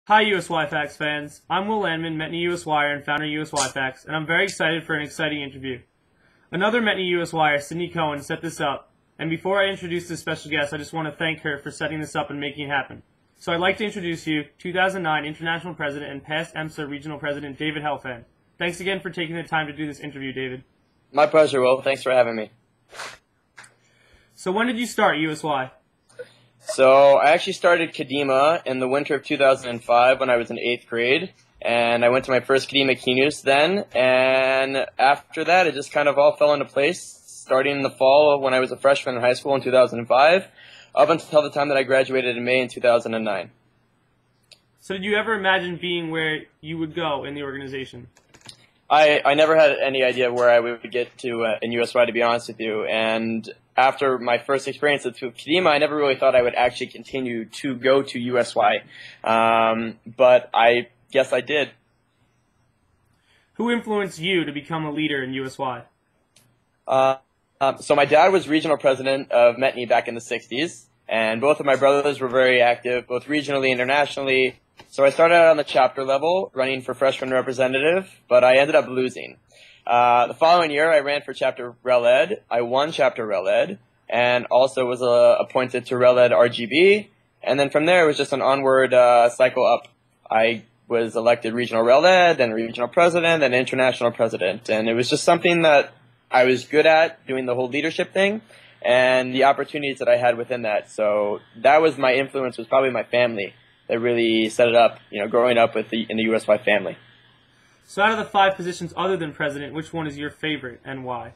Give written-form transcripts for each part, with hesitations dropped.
Hi USY Facts fans, I'm Will Landman, Metney USYer and founder of USY Facts, and I'm very excited for an exciting interview. Another Metney USYer, Sydney Cohen, set this up, and before I introduce this special guest, I just want to thank her for setting this up and making it happen. So I'd like to introduce you, 2009 International President and past EMSA Regional President David Helfand. Thanks again for taking the time to do this interview, David. My pleasure, Will. Thanks for having me. So when did you start USY? So I actually started Kadima in the winter of 2005 when I was in 8th grade, and I went to my first Kadima Keynews then, and after that it just kind of all fell into place, starting in the fall when I was a freshman in high school in 2005, up until the time that I graduated in May in 2009. So did you ever imagine being where you would go in the organization? I never had any idea where I would get to in USY, to be honest with you, and after my first experience at Kadima, I never really thought I would actually continue to go to USY, but I guess I did. Who influenced you to become a leader in USY? So my dad was regional president of Metney back in the 60s, and both of my brothers were very active, both regionally and internationally. So I started out on the chapter level, running for freshman representative, but I ended up losing. The following year, I ran for chapter Rel Ed. I won chapter Rel Ed, and also was appointed to Rel Ed RGB. And then from there, it was just an onward cycle up. I was elected regional Rel Ed, then regional president, then international president. And it was just something that I was good at, doing the whole leadership thing, and the opportunities that I had within that. So that was my influence, was probably my family that really set it up, growing up in the USY family. So out of the 5 positions other than president, which one is your favorite and why?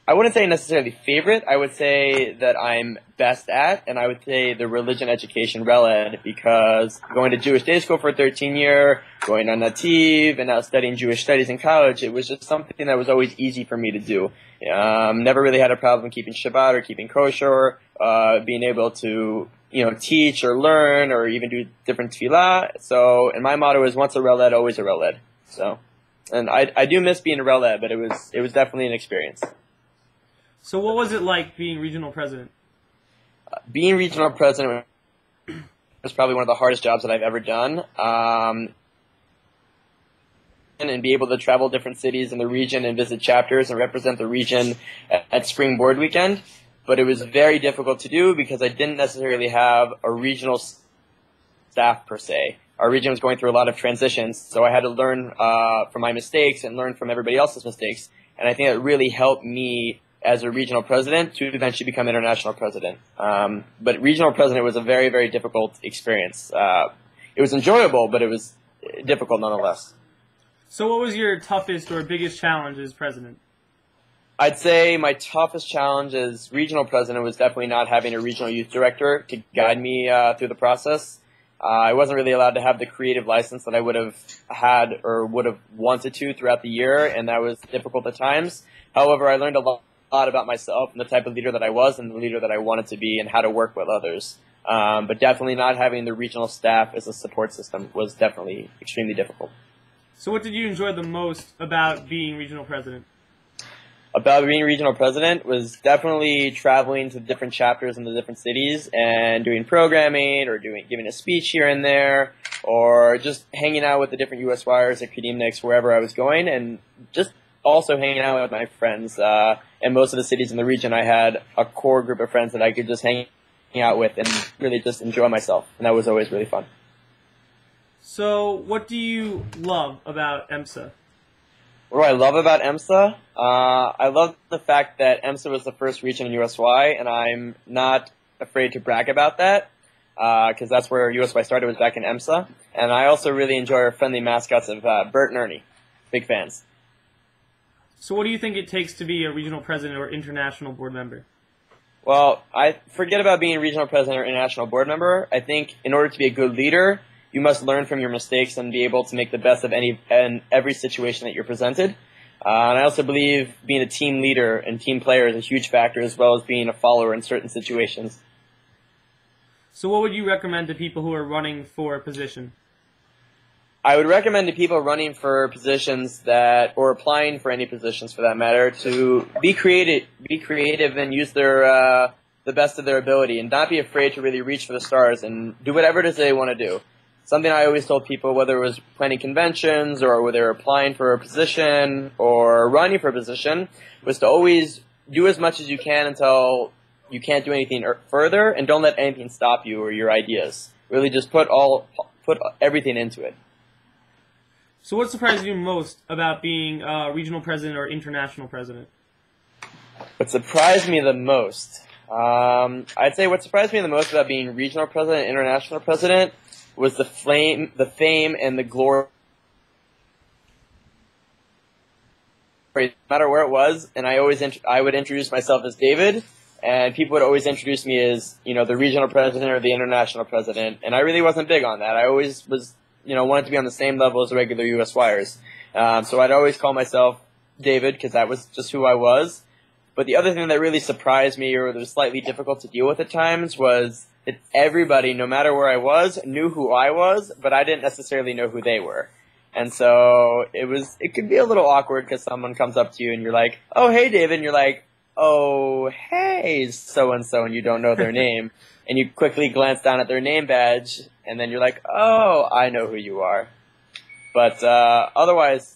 I wouldn't say necessarily favorite. I would say that I'm best at, and I would say the religion education Rel Ed, because going to Jewish day school for a 13-year, going on Nativ, and now studying Jewish studies in college, it was just something that was always easy for me to do. Never really had a problem keeping Shabbat or keeping kosher, being able to teach or learn or even do different tefillah. So, and my motto is once a Rel Ed, always a Rel Ed. So, and I do miss being a Rel Ed, but it was definitely an experience. So what was it like being regional president? Being regional president was probably one of the hardest jobs that I've ever done. And be able to travel different cities in the region and visit chapters and represent the region at Spring Board Weekend. But it was very difficult to do because I didn't necessarily have a regional staff per se. Our region was going through a lot of transitions, so I had to learn from my mistakes and learn from everybody else's mistakes. And I think that really helped me as a regional president to eventually become international president. But regional president was a very, very difficult experience. It was enjoyable, but it was difficult nonetheless. So what was your toughest or biggest challenge as president? I'd say my toughest challenge as regional president was definitely not having a regional youth director to guide me through the process. I wasn't really allowed to have the creative license that I would have had or would have wanted to throughout the year, and that was difficult at times. However, I learned a lot about myself and the type of leader that I was and the leader that I wanted to be and how to work with others. But definitely not having the regional staff as a support system was definitely extremely difficult. So what did you enjoy the most about being regional president? About being regional president was definitely traveling to different chapters in the different cities and doing programming or giving a speech here and there, or just hanging out with the different USYers at Kadimniks wherever I was going, and just also hanging out with my friends. In most of the cities in the region, I had a core group of friends that I could just hang out with and really just enjoy myself, and that was always really fun. So what do you love about EMSA? What do I love about EMSA? I love the fact that EMSA was the first region in USY, and I'm not afraid to brag about that, because that's where USY started, was back in EMSA. And I also really enjoy our friendly mascots of Bert and Ernie. Big fans. So what do you think it takes to be a regional president or international board member? Well, I forget about being a regional president or international board member. I think in order to be a good leader, you must learn from your mistakes and be able to make the best of any and every situation that you're presented. And I also believe being a team leader and team player is a huge factor, as well as being a follower in certain situations. So what would you recommend to people who are running for a position? I would recommend to people running for positions or applying for any positions for that matter, to be creative and use the best of their ability, and not be afraid to really reach for the stars and do whatever it is they want to do. something I always told people, whether it was planning conventions or whether they're applying for a position or running for a position, was to always do as much as you can until you can't do anything further, and don't let anything stop you or your ideas. Really just put everything into it. So what surprised you most about being regional president or international president? What surprised me the most? I'd say what surprised me the most about being regional president and international president was the fame, and the glory. No matter where it was, and I would introduce myself as David, and people would always introduce me as, the regional president or the international president, and I really wasn't big on that. I always was, wanted to be on the same level as the regular USYers. So I'd always call myself David because that was just who I was. But the other thing that really surprised me, or that was slightly difficult to deal with at times, was that everybody, no matter where I was, knew who I was, but I didn't necessarily know who they were. And so it could be a little awkward because someone comes up to you and you're like, "Oh, hey, David," and you're like, "Oh, hey, so-and-so," and you don't know their name. And you quickly glance down at their name badge, and then you're like, "Oh, I know who you are." But otherwise,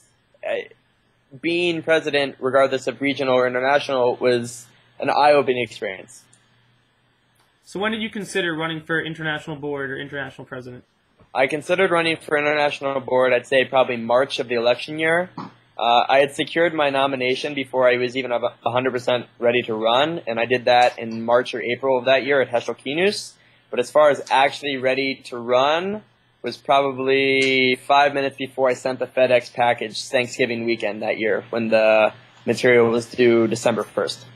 being president, regardless of regional or international, was an eye-opening experience. So when did you consider running for international board or international president? I considered running for international board, I'd say probably March of the election year. I had secured my nomination before I was even 100% ready to run, and I did that in March or April of that year at Helfand. But as far as actually ready to run, was probably 5 minutes before I sent the FedEx package Thanksgiving weekend that year, when the material was due December 1st.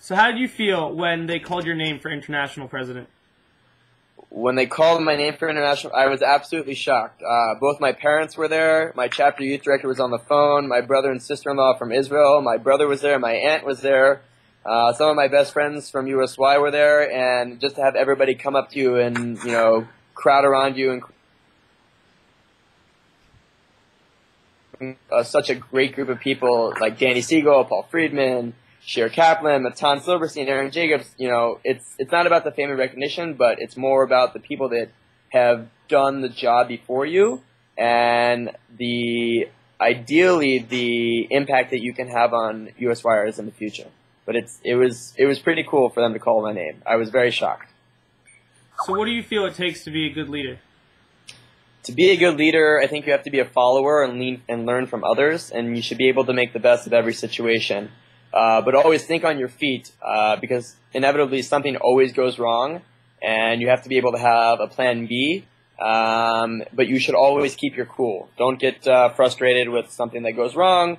So how did you feel when they called your name for international president? When they called my name for international, I was absolutely shocked. Both my parents were there. My chapter youth director was on the phone. My brother and sister-in-law from Israel. My brother was there. My aunt was there. Some of my best friends from USY were there. And just to have everybody come up to you and, crowd around you and such a great group of people like Danny Siegel, Paul Friedman, Shir Kaplan, Matan Silverstein, Aaron Jacobs, it's not about the fame and recognition, but it's more about the people that have done the job before you, and ideally the impact that you can have on USYers in the future. But it was pretty cool for them to call my name. I was very shocked. So what do you feel it takes to be a good leader? To be a good leader, I think you have to be a follower and learn from others, and you should be able to make the best of every situation. But always think on your feet, because inevitably something always goes wrong, and you have to be able to have a plan B, but you should always keep your cool. Don't get frustrated with something that goes wrong,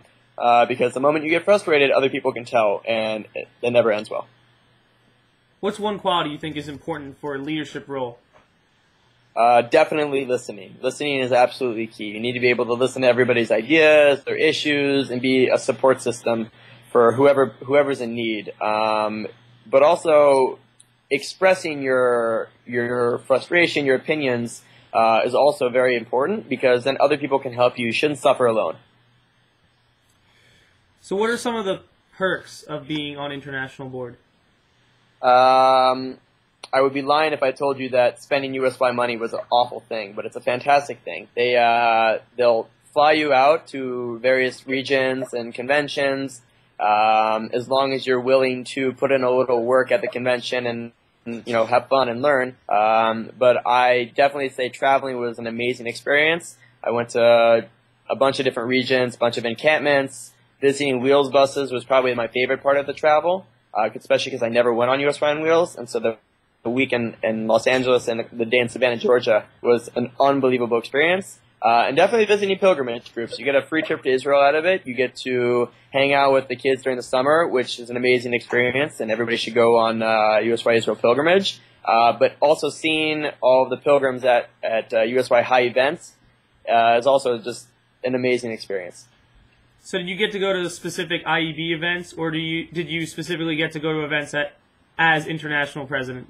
because the moment you get frustrated, other people can tell, and it never ends well. What's one quality you think is important for a leadership role? Definitely listening. Listening is absolutely key. You need to be able to listen to everybody's ideas, their issues, and be a support system for whoever's in need, but also expressing your frustration, your opinions is also very important, because then other people can help you. You shouldn't suffer alone. So what are some of the perks of being on international board? I would be lying if I told you that spending USY money was an awful thing, but it's a fantastic thing. They'll fly you out to various regions and conventions, as long as you're willing to put in a little work at the convention and have fun and learn. But I definitely say traveling was an amazing experience. I went to a bunch of different regions, a bunch of encampments. Visiting Wheels buses was probably my favorite part of the travel, especially because I never went on USY on Wheels. And so the week in Los Angeles and the day in Savannah, Georgia was an unbelievable experience. And definitely visiting pilgrimage groups. You get a free trip to Israel out of it. You get to hang out with the kids during the summer, which is an amazing experience, and everybody should go on USY Israel pilgrimage. But also seeing all of the pilgrims at USY high events is also just an amazing experience. So did you get to go to specific IEB events, or did you specifically get to go to events as international president?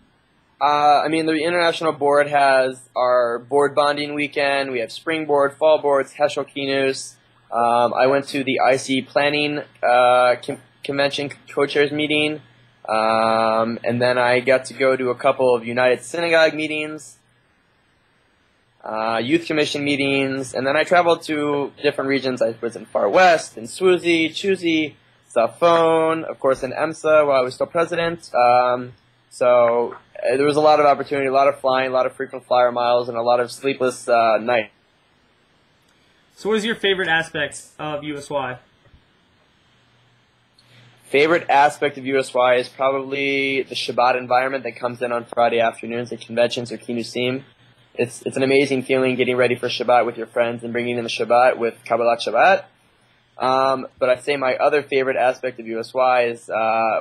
The international board has our board bonding weekend. We have spring board, fall boards, Heschel Kinus. I went to the IC planning convention co-chairs meeting. And then I got to go to a couple of United Synagogue meetings, youth commission meetings, and then I traveled to different regions. I was in Far West, in Swuzi, Chuzi, Safon, of course in EMSA while I was still president. So there was a lot of opportunity, a lot of flying, a lot of frequent flyer miles, and a lot of sleepless nights. So what is your favorite aspect of USY? Favorite aspect of USY is probably the Shabbat environment that comes in on Friday afternoons at conventions or Kinusim. It's an amazing feeling getting ready for Shabbat with your friends and bringing in the Shabbat with Kabbalat Shabbat. But I'd say my other favorite aspect of USY is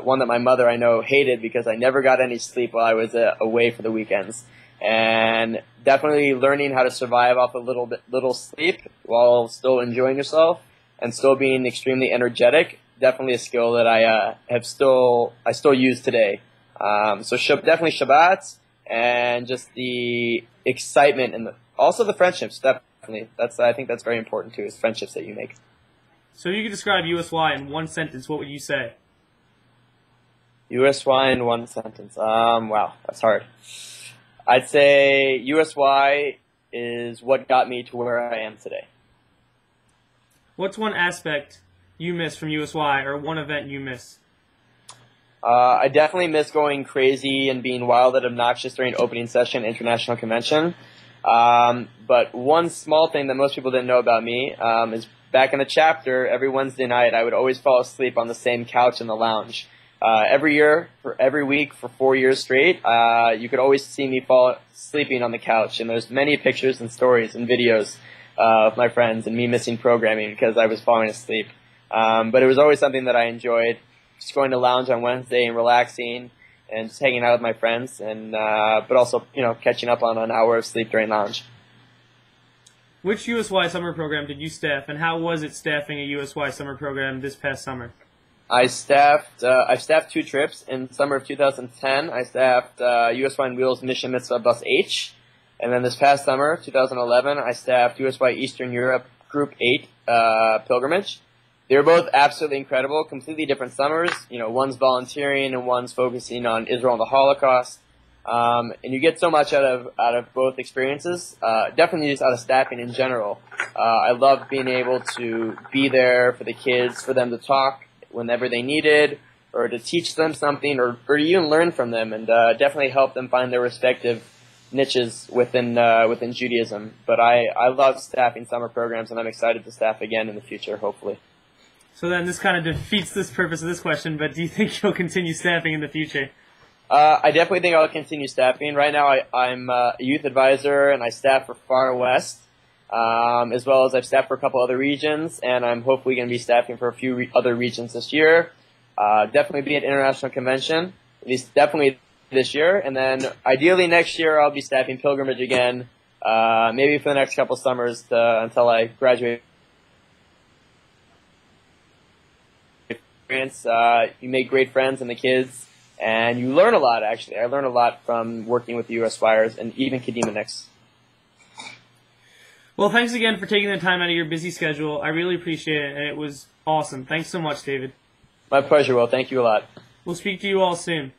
one that my mother, I know, hated because I never got any sleep while I was away for the weekends. And definitely learning how to survive off a little sleep while still enjoying yourself and still being extremely energetic. Definitely a skill that I still use today. So definitely Shabbat and just the excitement and also the friendships. Definitely, I think that's very important too. Is friendships that you make. So if you could describe USY in one sentence, what would you say? USY in one sentence. Wow, that's hard. I'd say USY is what got me to where I am today. What's one aspect you miss from USY, or one event you miss? I definitely miss going crazy and being wild and obnoxious during opening session, international convention. But one small thing that most people didn't know about me is back in the chapter, every Wednesday night, I would always fall asleep on the same couch in the lounge. Every week for 4 years straight, you could always see me sleeping on the couch. And there's many pictures and stories and videos of my friends and me missing programming because I was falling asleep. But it was always something that I enjoyed, just going to lounge on Wednesday and relaxing and just hanging out with my friends, and but also catching up on an hour of sleep during lounge. Which USY summer program did you staff, and how was it staffing a USY summer program this past summer? I've staffed 2 trips. In summer of 2010, I staffed USY and Wheels Mission Mitzvah Bus H, and then this past summer, 2011, I staffed USY Eastern Europe Group 8 pilgrimage. They were both absolutely incredible, completely different summers. One's volunteering and one's focusing on Israel and the Holocaust. And you get so much out of both experiences. Definitely just out of staffing in general. I love being able to be there for the kids, for them to talk whenever they needed, or to teach them something, or even learn from them, and definitely help them find their respective niches within Judaism. But I love staffing summer programs, and I'm excited to staff again in the future, hopefully. So then this kind of defeats this purpose of this question, but do you think you'll continue staffing in the future? I definitely think I'll continue staffing. Right now I'm a youth advisor, and I staff for Far West, as well as I've staffed for a couple other regions, and I'm hopefully going to be staffing for a few other regions this year. Definitely be at International Convention, at least definitely this year, and then ideally next year I'll be staffing pilgrimage again, maybe for the next couple summers until I graduate. You make great friends and the kids, and you learn a lot, actually. I learn a lot from working with the USYers and even Kadima. Well, thanks again for taking the time out of your busy schedule. I really appreciate it, and it was awesome. Thanks so much, David. My pleasure, Will. Thank you a lot. We'll speak to you all soon.